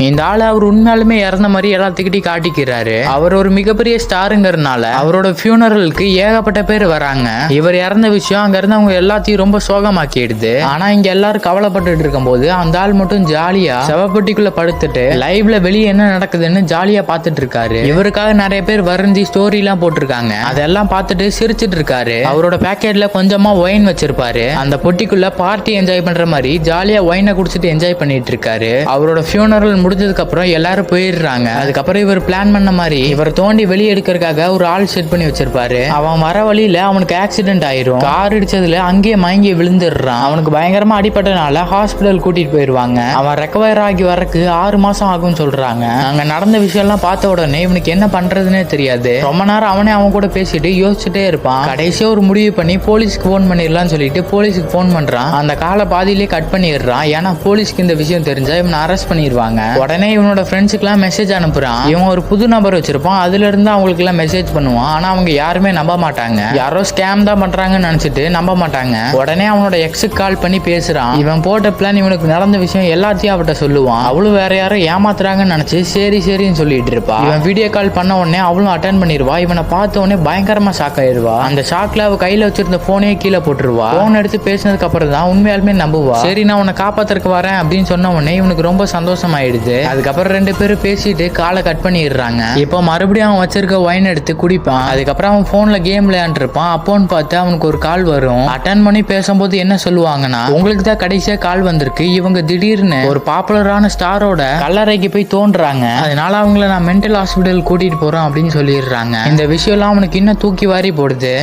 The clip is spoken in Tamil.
இந்த ஆளு அவர் உண்மையாலுமே இறந்த மாதிரி எல்லாத்துக்கிட்டையும் காட்டிக்கிறாரு. அவர் ஒரு மிகப்பெரிய ஸ்டாருங்கிறதுனால அவரோட ஃபியூனரலுக்கு ஏகப்பட்ட பேர் வராங்க. இவர் இறந்த விஷயம் அங்க இருந்து அவங்க எல்லாத்தையும் ரொம்ப சோகமாக்கிடுது. ஆனா இங்க எல்லாரும் கவலைப்பட்டு இருக்கும் போது அந்த ஆள் மட்டும் ஜாலியா செவப்பெட்டிக்குள்ள படுத்துட்டு லைவ்ல வெளியே என்ன நடக்குதுன்னு ஜாலியா பாத்துட்டு இருக்காரு. இவருக்காக நிறைய பேர் வரைஞ்சி ஸ்டோரி எல்லாம் போட்டிருக்காங்க. அதெல்லாம் பார்த்துட்டு சிரிச்சிட்டு இருக்காரு. அவரோட பேக்கெட்ல கொஞ்சமா ஒயின் வச்சிருப்பாரு. அந்த பொட்டிக்குள்ள பார்ட்டி என்ஜாய் பண்ற மாதிரி ஜாலியா ஒயினை குடிச்சிட்டு என்ஜாய் பண்ணிட்டு இருக்காரு. அவரோட ஃபியூனரல் முடிஞ்சதுக்கு அப்புறம் எல்லாரும் போயிடுறாங்க. அதுக்கப்புறம் இவர் பிளான் பண்ண மாதிரி இவர் தோண்டி வெளியே எடுக்கிறதுக்காக ஒரு ஆள் செட் பண்ணி வச்சிருப்பாரு. அவன் வர வழியில அவனுக்கு ஆக்சிடென்ட் ஆயிரும். கார் இடிச்சதுல அங்கேயே மயங்கி விழுந்துடுறான். அவனுக்கு பயங்கரமா அடிபட்டனால ஹாஸ்பிட்டல் கூட்டிட்டு போயிருவாங்க. அவன் ரெக்கவர் ஆகி வரக்கு 6 மாசம் ஆகும்னு சொல்றாங்க. அங்க நடந்த விஷயம் எல்லாம் பார்த்த உடனே இவனுக்கு என்ன பண்றதுன்னே தெரியாது. ரொம்ப நேரம் அவன் கூட பேசிட்டு யோசிச்சுட்டே இருப்பான். கடைசியா ஒரு முடிவு பண்ணி போலீஸ்க்கு போன் பண்ணிடலாம்னு சொல்லிட்டு போலீஸுக்கு போன் பண்றான். அந்த காலை பாதியிலே கட் பண்ணிடுறான். ஏன்னா போலீஸ்க்கு இந்த விஷயம் தெரிஞ்சா இவனை அரெஸ்ட் பண்ணிடுவாங்க. உடனே இவனோட ஃப்ரெண்ட்ஸுக்கு எல்லாம் மெசேஜ் அனுப்புறான். இவன் ஒரு புது நம்பர் வச்சிருப்பான். அதுல இருந்து அவங்களுக்கு எல்லாம் மெசேஜ் பண்ணுவான். ஆனா அவங்க யாருமே நம்ப மாட்டாங்க. யாரோ ஸ்கேம் தான் பண்றாங்கன்னு நினைச்சிட்டு நம்ப மாட்டாங்க. உடனே அவனோட எக்ஸுக்கு கால் பண்ணி பேசுறான். இவன் போட்ட பிளான் இவனுக்கு நடந்த விஷயம் எல்லாத்தையும் அவட்ட சொல்லுவான். அவளும் வேற யாரும் ஏமாத்துறாங்கன்னு நினைச்சு சரின்னு சொல்லிட்டு இருப்பா. இவன் வீடியோ கால் பண்ண உடனே அவளும் அட்டன் பண்ணிடுவா. இவனை பார்த்த உடனே பயங்கரமா ஷாக் ஆயிடுவா. அந்த ஷாக்ல அவ கையில வச்சிருந்த போனே கீழே போட்டுருவா. போன் எடுத்து பேசினதுக்கு அப்புறம் தான் உண்மையாலுமே நம்புவா. சரி நான் உன்னை காப்பாத்துறதுக்கு வரேன் அப்படின்னு சொன்ன உடனே இவனுக்கு ரொம்ப சந்தோஷம் ஆயிடுது. அதுக்கப்புறம் 2 பேரும் பேசிட்டு காலை கட் பண்ணிடுறாங்க. இப்போ மறுபடியும் அவன் வச்சிருக்க ஒயின் எடுத்து குடிப்பான். அதுக்கப்புறம் அவன் போன்ல கேம் விளையாண்டு இருப்பான். அப்போன்னு பார்த்து அவனுக்கு ஒரு கால் வரும். அட்டன் பண்ணி பேசும்போது என்ன சொல்லுவாங்கன்னா, உங்களுக்கு தான் கடைசியா கால் வந்திருக்கு. இவங்க திடீர்னு ஒரு பாப்புலரான ஸ்டாரோட கல்லறைக்கு போய் தோன்றாங்க. அதனால அவங்கள நான் மென்டல் ஹாஸ்பிட்டல் கூட்டிட்டு போறோம் அப்படின்னு சொல்லிடுறாங்க. இந்த விஷயம் எல்லாம் அவனுக்கு இன்னும் தூக்கி வாரி போடுது.